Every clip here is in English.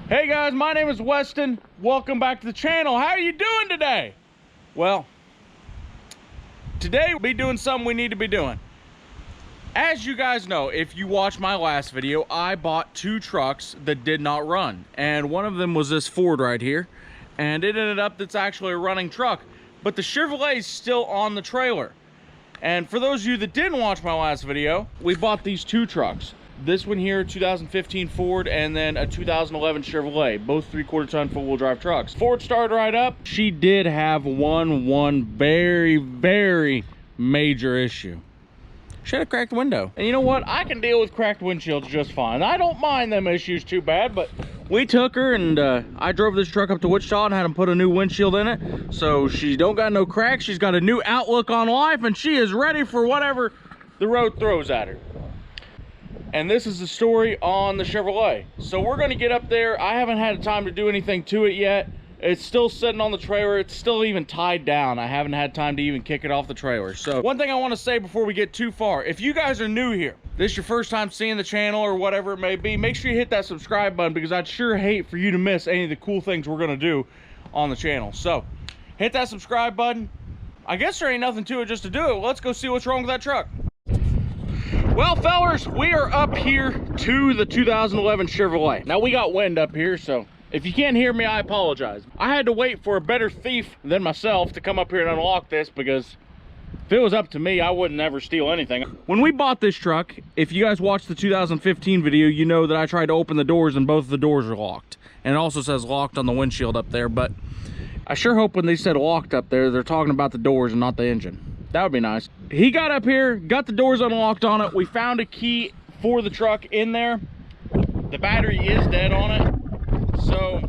Hey guys, my name is Weston. Welcome back to the channel. How are you doing today? Well, today we'll be doing something we need to be doing. As you guys know, if you watched my last video, I bought two trucks that did not run. And one of them was this Ford right here. And it ended up that's actually a running truck. But the Chevrolet is still on the trailer. And for those of you that didn't watch my last video, we bought these two trucks. This one here, 2015 Ford, and then a 2011 Chevrolet, both 3/4 ton four-wheel drive trucks. Ford started right up. She did have one very major issue. She had a cracked window. And you know what? I can deal with cracked windshields just fine. I don't mind them issues too bad, but we took her and I drove this truck up to Wichita and had them put a new windshield in it. So she don't got no cracks. She's got a new outlook on life and she is ready for whatever the road throws at her. And this is the story on the Chevrolet. So we're gonna get up there. I haven't had time to do anything to it yet. It's still sitting on the trailer. It's still even tied down. I haven't had time to even kick it off the trailer. So one thing I want to say before we get too far, if you guys are new here, this is your first time seeing the channel or whatever it may be, make sure you hit that subscribe button because I'd sure hate for you to miss any of the cool things we're going to do on the channel. So hit that subscribe button. I guess there ain't nothing to it just to do it. Let's go see what's wrong with that truck. Well, fellers, we are up here to the 2011 Chevrolet. Now we got wind up here, so if you can't hear me, I apologize. I had to wait for a better thief than myself to come up here and unlock this because if it was up to me, I wouldn't ever steal anything. When we bought this truck, if you guys watched the 2015 video, you know that I tried to open the doors and both of the doors are locked. And it also says locked on the windshield up there, but I sure hope when they said locked up there, they're talking about the doors and not the engine. That would be nice. He got up here, got the doors unlocked on it. We found a key for the truck in there. The battery is dead on it. So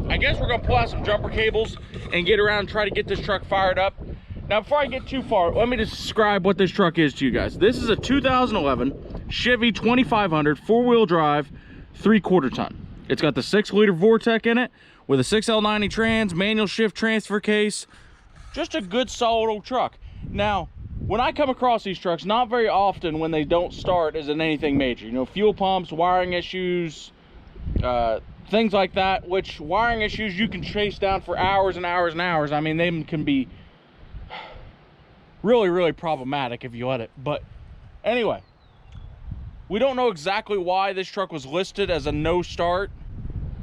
I guess we're gonna pull out some jumper cables and get around and try to get this truck fired up. Now before I get too far, let me describe what this truck is to you guys. This is a 2011 Chevy 2500 four-wheel drive 3/4 ton. It's got the 6-liter Vortec in it with a 6L90 trans, manual shift transfer case. Just a good solid old truck. Now when I come across these trucks, not very often when they don't start is it anything major. You know, fuel pumps, wiring issues, things like that, which wiring issues you can chase down for hours and hours and hours. I mean, they can be really problematic if you let it. But anyway, we don't know exactly why this truck was listed as a no start,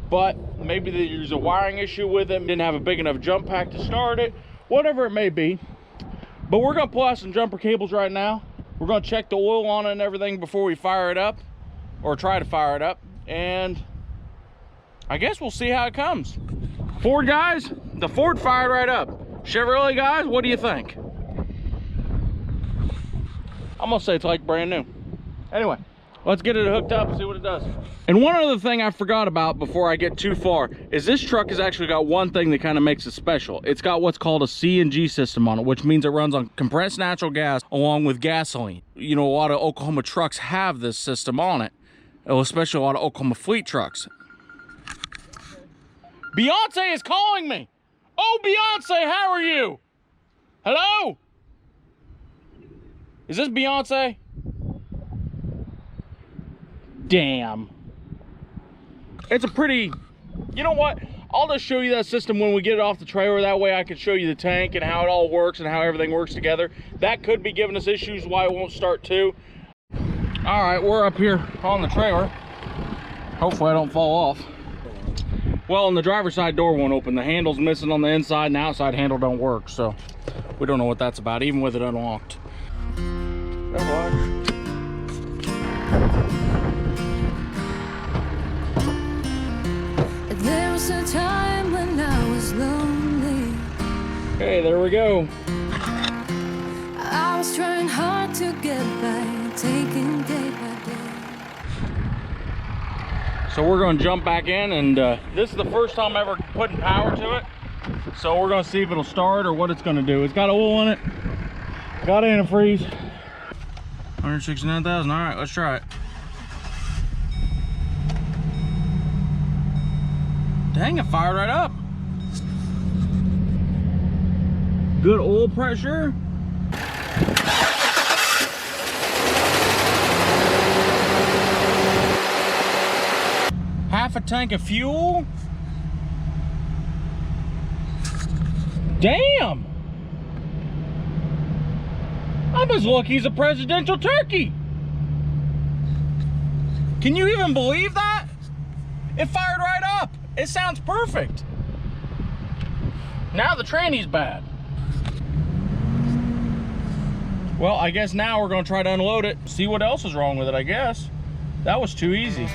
but maybe there's a wiring issue with it, didn't have a big enough jump pack to start it, whatever it may be. But we're gonna pull out some jumper cables right now. We're gonna check the oil on it and everything before we fire it up, or try to fire it up, and I guess we'll see how it comes. Ford guys, the Ford fired right up. Chevrolet guys, what do you think? I'm gonna say it's like brand new. Anyway, let's get it hooked up and see what it does. And one other thing I forgot about before I get too far is this truck has actually got one thing that kind of makes it special. It's got what's called a CNG system on it, which means it runs on compressed natural gas along with gasoline. You know, a lot of Oklahoma trucks have this system on it, especially a lot of Oklahoma fleet trucks. Beyonce is calling me. Oh, Beyonce, how are you? Hello? Is this Beyonce? Damn. It's a pretty, you know what? I'll just show you that system when we get it off the trailer. That way I can show you the tank and how it all works and how everything works together. That could be giving us issues why it won't start too. All right, we're up here on the trailer. Hopefully I don't fall off. Well, and the driver's side door won't open. The handle's missing on the inside and the outside handle don't work. So we don't know what that's about, even with it unlocked. There was a time when I was lonely. Okay, there we go. I was trying hard to get by, taking day by day. So we're going to jump back in, and this is the first time ever putting power to it. So we're going to see if it'll start or what it's going to do. It's got oil in it, got antifreeze. 169,000. All right, let's try it. Dang, it fired right up. Good oil pressure. half a tank of fuel. Damn! I'm as lucky as a presidential turkey. Can you even believe that? It fired right up. It sounds perfect. Now the tranny's bad. Well, I guess now we're gonna try to unload it. See what else is wrong with it, I guess. That was too easy.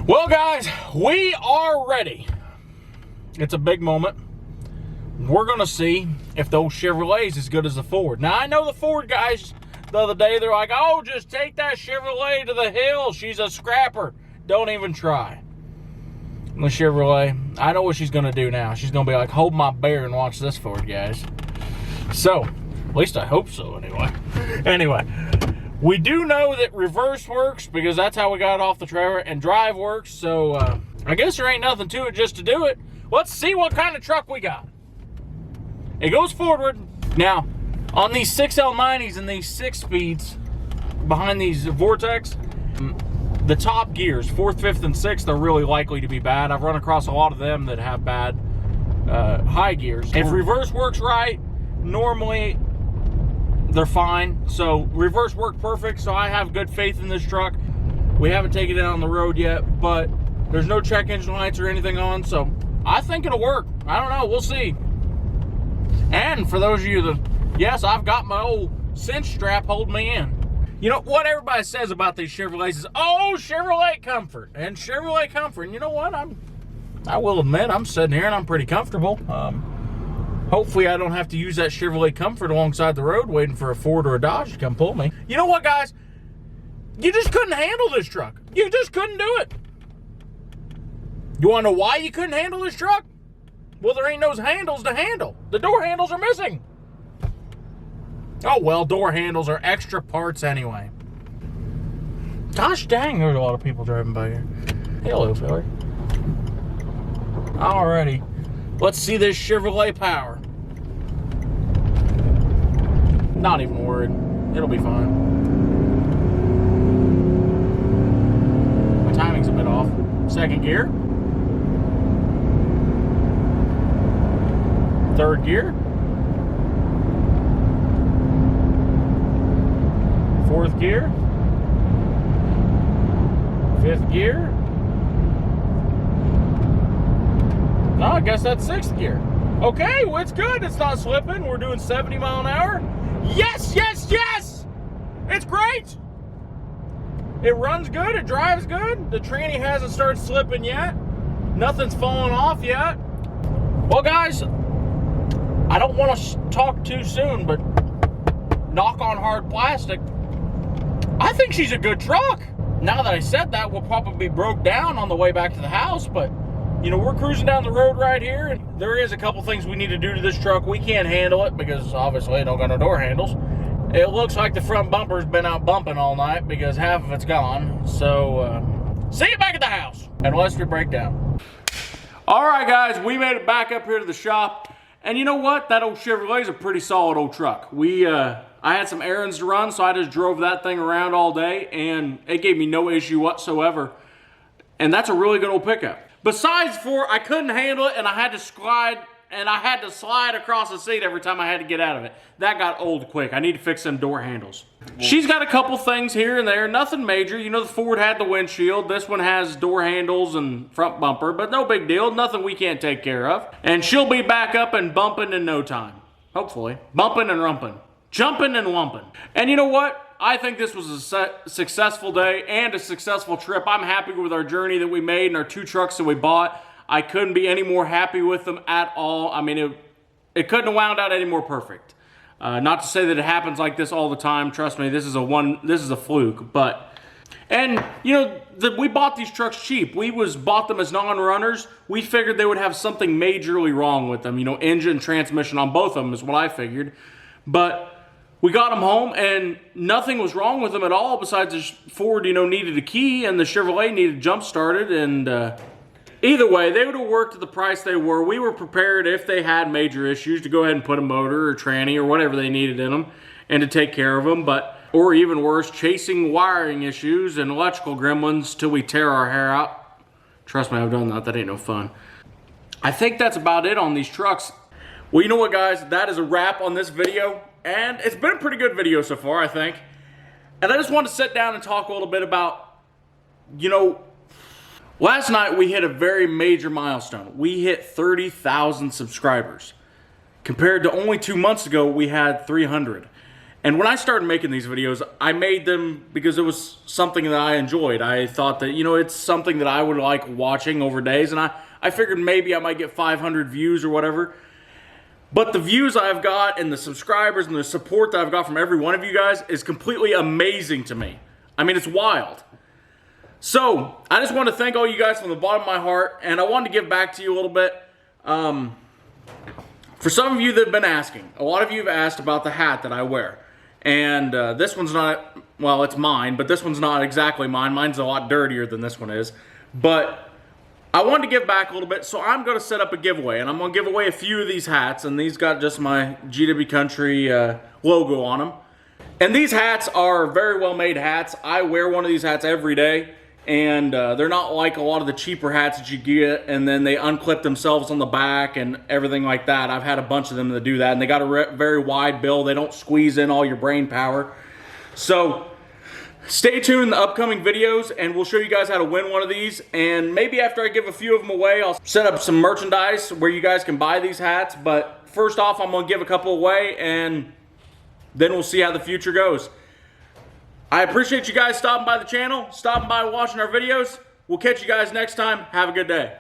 Well, guys, we are ready. It's a big moment. We're gonna see if the old Chevrolet's as good as the Ford. Now, I know the Ford guys the other day, they're like, oh, just take that Chevrolet to the hill. She's a scrapper. Don't even try. The Chevrolet, I know what she's gonna do now. She's gonna be like, hold my beer and watch this Ford, guys. So, at least I hope so, anyway. Anyway. We do know that reverse works because that's how we got it off the trailer, and drive works, so I guess there ain't nothing to it just to do it. Let's see what kind of truck we got. It goes forward. Now, on these 6L90s and these 6-speeds behind these Vortex, the top gears, 4th, 5th, and 6th, are really likely to be bad. I've run across a lot of them that have bad high gears. If reverse works right, normally they're fine. So reverse worked perfect, so I have good faith in this truck. We haven't taken it out on the road yet, but there's no check engine lights or anything on, so I think it'll work. I don't know, we'll see. And for those of you that, yes, I've got my old cinch strap holding me in. You know what everybody says about these Chevrolets is, oh, Chevrolet comfort and Chevrolet comfort. And you know what, I will admit, I'm sitting here and I'm pretty comfortable. Hopefully I don't have to use that Chevrolet comfort alongside the road waiting for a Ford or a Dodge to come pull me. You know what, guys? You just couldn't handle this truck. You just couldn't do it. You want to know why you couldn't handle this truck? Well, there ain't those handles to handle. The door handles are missing. Oh, well, door handles are extra parts anyway. Gosh dang, there's a lot of people driving by here. Hello, fella. Alrighty. Let's see this Chevrolet power. Not even worried. It'll be fine. My timing's a bit off. Second gear. Third gear. Fourth gear. Fifth gear. No, I guess that's sixth gear. Okay, well, it's good. It's not slipping. We're doing 70 mile an hour. Yes, yes, yes! It's great! It runs good. It drives good. The tranny hasn't started slipping yet. Nothing's falling off yet. Well, guys, I don't want to talk too soon, but knock on hard plastic, I think she's a good truck. Now that I said that, we'll probably be broke down on the way back to the house, but you know, we're cruising down the road right here, and there is a couple things we need to do to this truck. We can't handle it because obviously it don't got no door handles. It looks like the front bumper's been out bumping all night because half of it's gone. So, see you back at the house unless we break down. All right, guys, we made it back up here to the shop. And you know what? That old Chevrolet is a pretty solid old truck. I had some errands to run, so I just drove that thing around all day, and it gave me no issue whatsoever. And that's a really good old pickup. Besides I couldn't handle it, and I had to slide across the seat every time I had to get out of it. That got old quick. I need to fix them door handles. She's got a couple things here and there, nothing major. You know, the Ford had the windshield. This one has door handles and front bumper, but no big deal. Nothing we can't take care of. And she'll be back up and bumping in no time. Hopefully. Bumping and rumping. Jumping and lumping. And you know what? I think this was a successful day and a successful trip. I'm happy with our journey that we made and our 2 trucks that we bought. I couldn't be any more happy with them at all. I mean, it couldn't have wound out any more perfect. Not to say that it happens like this all the time. Trust me, this is a fluke. But, and you know, we bought these trucks cheap. We bought them as non-runners. We figured they would have something majorly wrong with them. You know, engine, transmission on both of them is what I figured. But we got them home and nothing was wrong with them at all besides the Ford, you know, needed a key and the Chevrolet needed jump started. And either way, they would have worked at the price they were. We were prepared if they had major issues to go ahead and put a motor or tranny or whatever they needed in them and to take care of them. But, or even worse, chasing wiring issues and electrical gremlins till we tear our hair out. Trust me, I've done that. That ain't no fun. I think that's about it on these trucks. Well, you know what, guys? That is a wrap on this video. And it's been a pretty good video so far, I think. And I just want to sit down and talk a little bit about, you know, last night we hit a very major milestone. We hit 30,000 subscribers. Compared to only 2 months ago, we had 300. And when I started making these videos, I made them because it was something that I enjoyed. I thought that, you know, it's something that I would like watching over days. And I figured maybe I might get 500 views or whatever. But the views I've got and the subscribers and the support that I've got from every one of you guys is completely amazing to me. I mean, it's wild. So, I just want to thank all you guys from the bottom of my heart, and I wanted to give back to you a little bit. For some of you that have been asking, a lot of you have asked about the hat that I wear. And this one's not, well, it's mine, but this one's not exactly mine. Mine's a lot dirtier than this one is. But I wanted to give back a little bit, so I'm going to set up a giveaway, and I'm going to give away a few of these hats, and these got just my GW Country logo on them. And these hats are very well made hats. I wear one of these hats every day, and they're not like a lot of the cheaper hats that you get, and then they unclip themselves on the back and everything like that. I've had a bunch of them that do that, and they got a very wide bill. They don't squeeze in all your brain power. So stay tuned in the upcoming videos and we'll show you guys how to win one of these. And maybe after I give a few of them away, I'll set up some merchandise where you guys can buy these hats. But first off, I'm going to give a couple away and then we'll see how the future goes. I appreciate you guys stopping by the channel, stopping by watching our videos. We'll catch you guys next time. Have a good day.